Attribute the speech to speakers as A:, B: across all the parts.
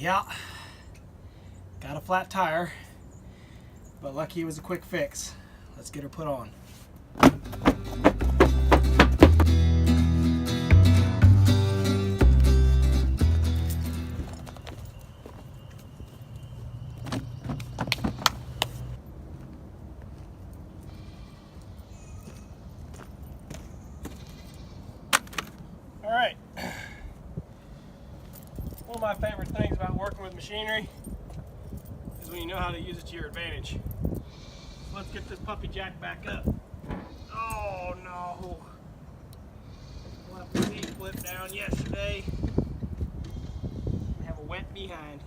A: Yeah, got a flat tire, but lucky it was a quick fix. Let's get her put on. All right. One of my favorite things about working with machinery is when you know how to use it to your advantage. So let's get this puppy jack back up. Oh no! Left the seat flipped down yesterday. I have a wet behind.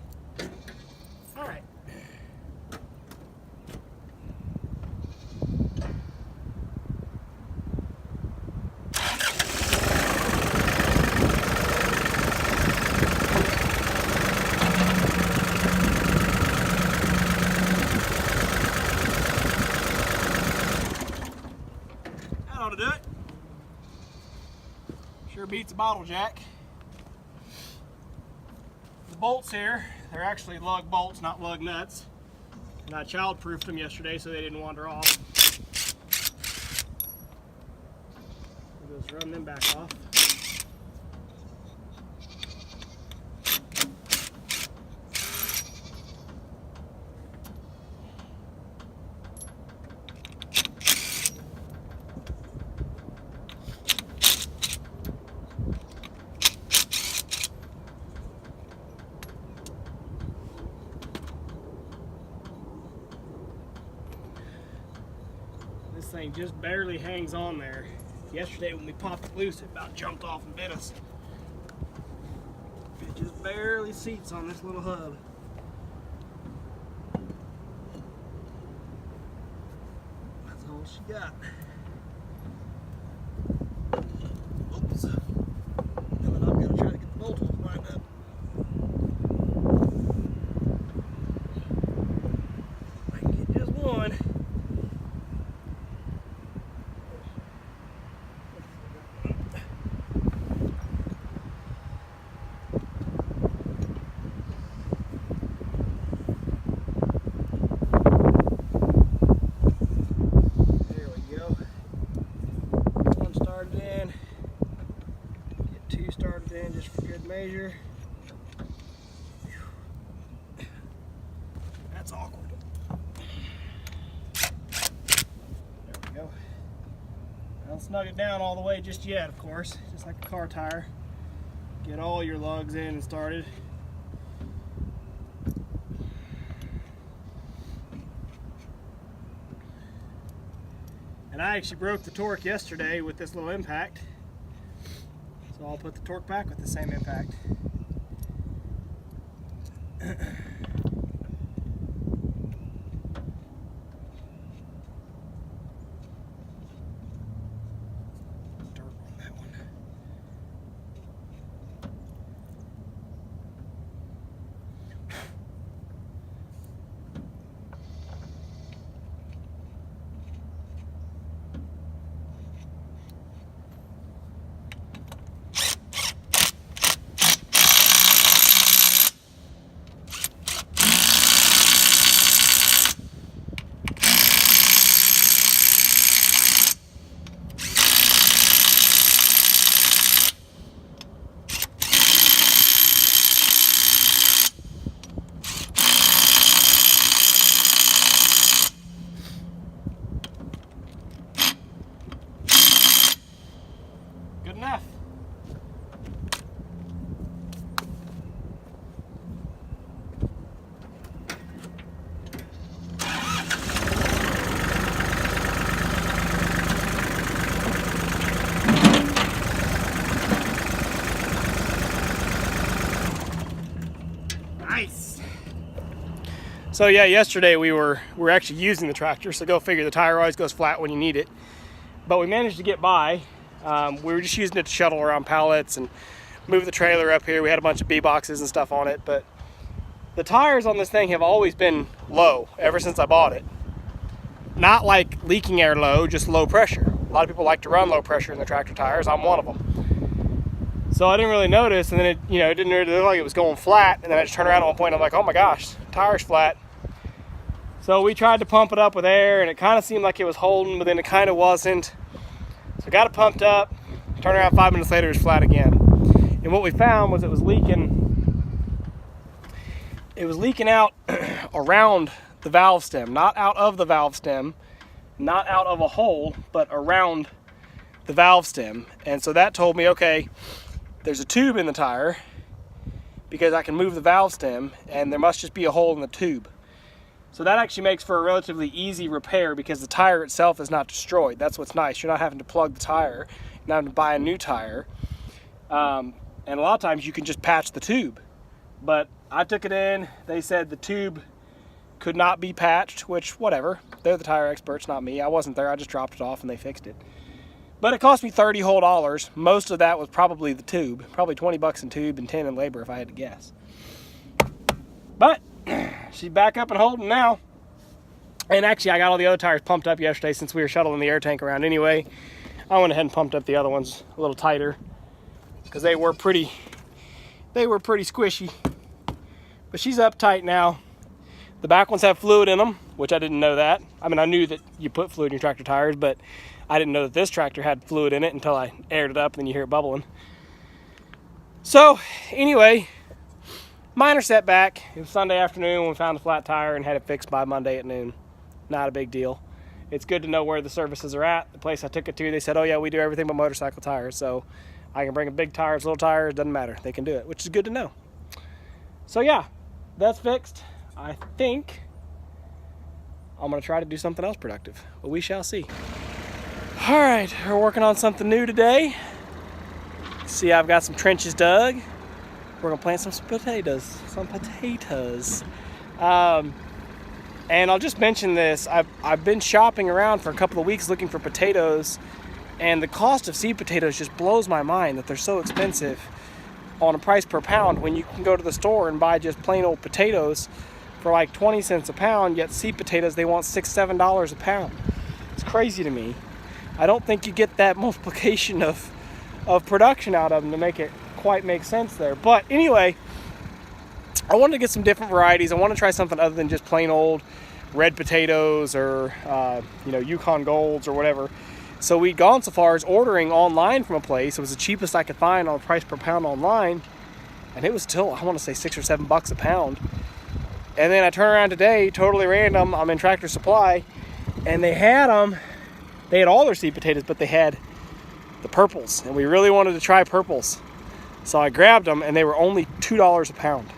A: All right. That ought to do it. Sure beats a bottle jack. The bolts here, they're actually lug bolts, not lug nuts. And I child-proofed them yesterday so they didn't wander off. We'll just run them back off. This thing just barely hangs on there. Yesterday when we popped it loose, it about jumped off and bit us. It just barely seats on this little hub. That's all she got. Oops. And then I'm gonna try to get the bolt holes lined up. I can get just one. Started in just for good measure. That's awkward. There we go. I don't snug it down all the way just yet, of course, just like a car tire. Get all your lugs in and started. And I actually broke the torque yesterday with this little impact. So I'll put the torque back with the same impact. Dirt on that one. Good enough. Nice. So yeah, yesterday we were actually using the tractor, so go figure, the tire always goes flat when you need it. But we managed to get by. We were just using it to shuttle around pallets and move the trailer up here. We had a bunch of B boxes and stuff on it, but the tires on this thing have always been low ever since I bought it. Not like leaking air low, just low pressure. A lot of people like to run low pressure in their tractor tires. I'm one of them. So I didn't really notice, and then it didn't really look like it was going flat, and then I just turned around at one point and I'm like, oh my gosh, tire's flat. So we tried to pump it up with air, and it kind of seemed like it was holding, but then it kind of wasn't. So I got it pumped up, turned around 5 minutes later, it was flat again. And what we found was it was leaking out around the valve stem, not out of the valve stem, not out of a hole, but around the valve stem. And so that told me, okay, there's a tube in the tire because I can move the valve stem, and there must just be a hole in the tube. So that actually makes for a relatively easy repair because the tire itself is not destroyed. That's what's nice. You're not having to plug the tire, you're not having to buy a new tire. And a lot of times you can just patch the tube. But I took it in, they said the tube could not be patched, which whatever. They're the tire experts, not me. I wasn't there, I just dropped it off and they fixed it. But it cost me $30 whole. Most of that was probably the tube. Probably 20 bucks in tube and 10 in labor if I had to guess. But she's back up and holding now. And actually I got all the other tires pumped up yesterday since we were shuttling the air tank around anyway. I went ahead and pumped up the other ones a little tighter because they were pretty squishy. But she's up tight now. The back ones have fluid in them, which I didn't know that. I mean, I knew that you put fluid in your tractor tires, but I didn't know that this tractor had fluid in it until I aired it up and then you hear it bubbling. So anyway, minor setback. It was Sunday afternoon when we found a flat tire and had it fixed by Monday at noon. Not a big deal. It's good to know where the services are at. The place I took it to, they said, oh yeah, we do everything but motorcycle tires. So I can bring them big tires, little tires, doesn't matter. They can do it, which is good to know. So yeah, that's fixed. I think I'm gonna try to do something else productive, but we shall see. All right, we're working on something new today. See, I've got some trenches dug. We're gonna plant some potatoes. And I'll just mention this. I've been shopping around for a couple of weeks looking for potatoes, and the cost of seed potatoes just blows my mind that they're so expensive on a price per pound when you can go to the store and buy just plain old potatoes for like 20 cents a pound, yet seed potatoes, they want $6-7 a pound. It's crazy to me. I don't think you get that multiplication of production out of them to make it quite make sense there. But anyway, I wanted to get some different varieties. I want to try something other than just plain old red potatoes or Yukon Golds or whatever. So we'd gone so far as ordering online from a place. It was the cheapest I could find on a price per pound online, and it was still, I want to say, $6 or $7 a pound. And then I turn around today, totally random, I'm in Tractor Supply, and they had them. They had all their seed potatoes, but they had the purples, and we really wanted to try purples. So I grabbed them, and they were only $2 a pound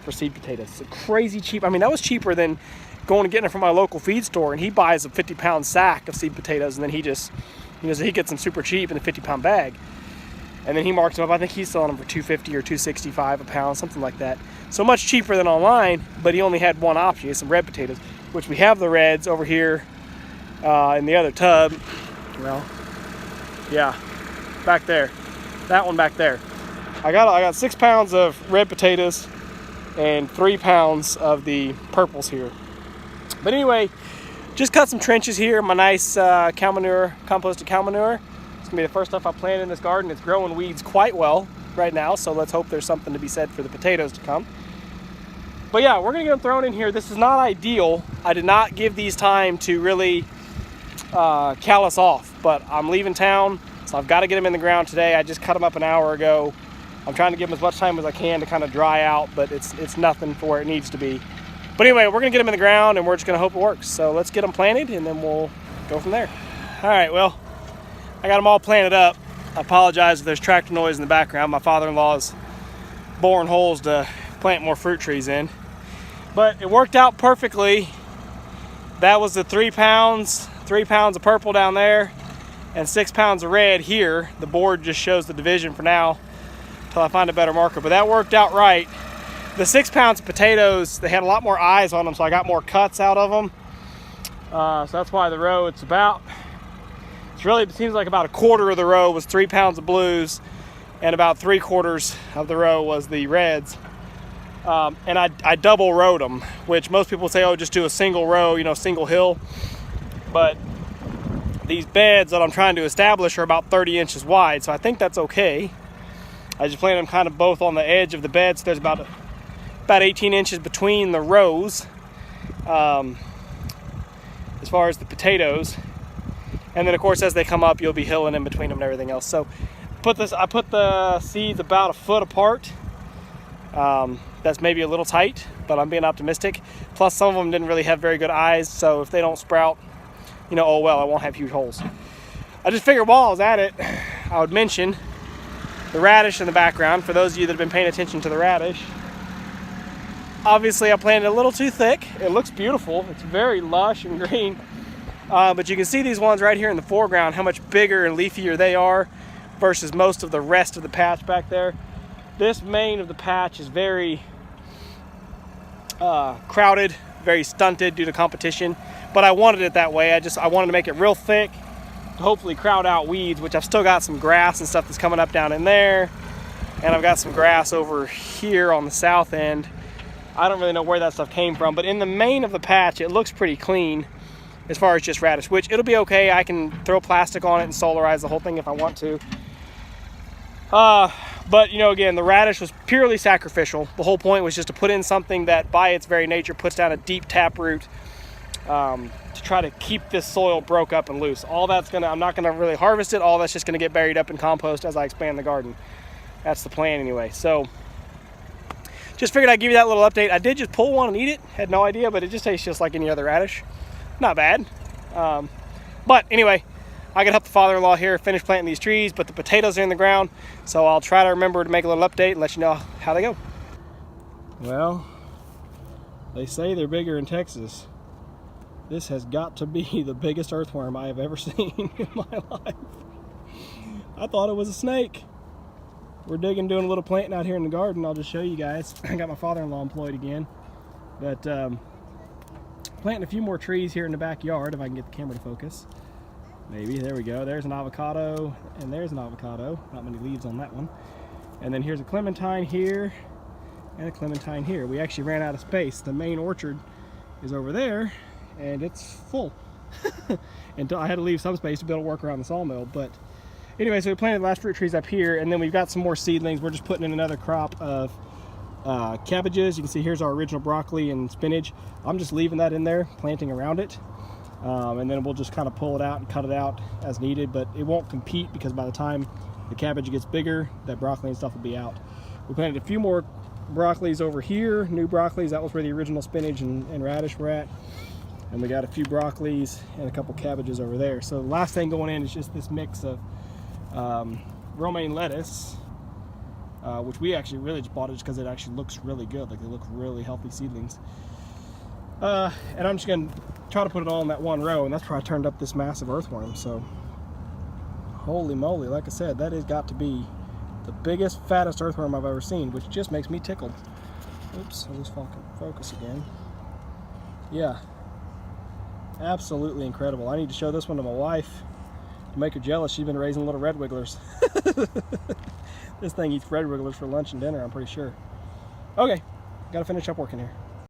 A: for seed potatoes. So crazy cheap. I mean, that was cheaper than going and getting it from my local feed store, and he buys a 50-pound sack of seed potatoes, and then he gets them super cheap in a 50-pound bag, and then he marks them up. I think he's selling them for $2.50 or $2.65 a pound, something like that. So much cheaper than online, but he only had one option. He had some red potatoes, which we have the reds over here in the other tub. Well, yeah, back there, that one back there. I got 6 pounds of red potatoes and 3 pounds of the purples here. But anyway, just cut some trenches here. My nice cow manure, composted cow manure. It's gonna be the first stuff I plant in this garden. It's growing weeds quite well right now, so let's hope there's something to be said for the potatoes to come. But yeah, we're gonna get them thrown in here. This is not ideal. I did not give these time to really callus off, but I'm leaving town, so I've got to get them in the ground today. I just cut them up an hour ago. I'm trying to give them as much time as I can to kind of dry out, but it's nothing for where it needs to be. But anyway, we're gonna get them in the ground and we're just gonna hope it works. So let's get them planted and then we'll go from there. All right, well, I got them all planted up. I apologize if there's tractor noise in the background. My father-in-law's boring holes to plant more fruit trees in. But it worked out perfectly. That was the 3 pounds of purple down there and 6 pounds of red here. The board just shows the division for now until I find a better marker, but that worked out right. The 6 pounds of potatoes, they had a lot more eyes on them, so I got more cuts out of them. So that's why the row, it seems like about a quarter of the row was 3 pounds of blues and about 3/4 of the row was the reds. And I double rowed them, which most people say, oh, just do a single row, single hill. But these beds that I'm trying to establish are about 30 inches wide, so I think that's okay. I just planted them kind of both on the edge of the bed, so there's about 18 inches between the rows as far as the potatoes. And then of course as they come up, you'll be hilling in between them and everything else. So I put the seeds about a foot apart. That's maybe a little tight, but I'm being optimistic. Plus some of them didn't really have very good eyes, so if they don't sprout, you know, oh well, I won't have huge holes. I just figured while I was at it, I would mention the radish in the background. For those of you that have been paying attention to the radish, obviously I planted it a little too thick. It looks beautiful. It's very lush and green. But you can see these ones right here in the foreground, how much bigger and leafier they are versus most of the rest of the patch back there. This main of the patch is very crowded, very stunted due to competition, but I wanted it that way. I wanted to make it real thick to hopefully crowd out weeds, which I've still got some grass and stuff that's coming up down in there, and I've got some grass over here on the south end. I don't really know where that stuff came from, but in the main of the patch it looks pretty clean as far as just radish, which it'll be okay. I can throw plastic on it and solarize the whole thing if I want to. But you know, again, the radish was purely sacrificial. The whole point was just to put in something that by its very nature puts down a deep taproot to try to keep this soil broke up and loose. All that's I'm not gonna really harvest it. All that's just gonna get buried up in compost as I expand the garden. That's the plan anyway. So just figured I'd give you that little update. I did just pull one and eat it. Had no idea, but it just tastes just like any other radish. Not bad. But anyway, I can help the father-in-law here finish planting these trees, but the potatoes are in the ground, so I'll try to remember to make a little update and let you know how they go. Well, they say they're bigger in Texas. This has got to be the biggest earthworm I have ever seen in my life. I thought it was a snake. We're doing a little planting out here in the garden. I'll just show you guys. I got my father-in-law employed again, but planting a few more trees here in the backyard if I can get the camera to focus. Maybe, there we go. There's an avocado, and there's an avocado. Not many leaves on that one. And then here's a clementine here, and a clementine here. We actually ran out of space. The main orchard is over there, and it's full. Until I had to leave some space to be able to work around the sawmill. But anyway, so we planted the last fruit trees up here, and then we've got some more seedlings. We're just putting in another crop of cabbages. You can see here's our original broccoli and spinach. I'm just leaving that in there, planting around it. And then we'll just kind of pull it out and cut it out as needed, but it won't compete because by the time the cabbage gets bigger, that broccoli and stuff will be out. We planted a few more broccolis over here, new broccolis. That was where the original spinach and radish were at. And we got a few broccolis and a couple cabbages over there. So the last thing going in is just this mix of romaine lettuce, which we actually really just bought it just because it actually looks really good. Like they look really healthy seedlings. And I'm just going to try to put it all in that one row, and that's where I turned up this massive earthworm. So holy moly, like I said, that has got to be the biggest, fattest earthworm I've ever seen, which just makes me tickled. Oops, I'll just focus again. Yeah, absolutely incredible. I need to show this one to my wife to make her jealous. She's been raising little red wigglers. This thing eats red wigglers for lunch and dinner, I'm pretty sure. Okay, gotta finish up working here.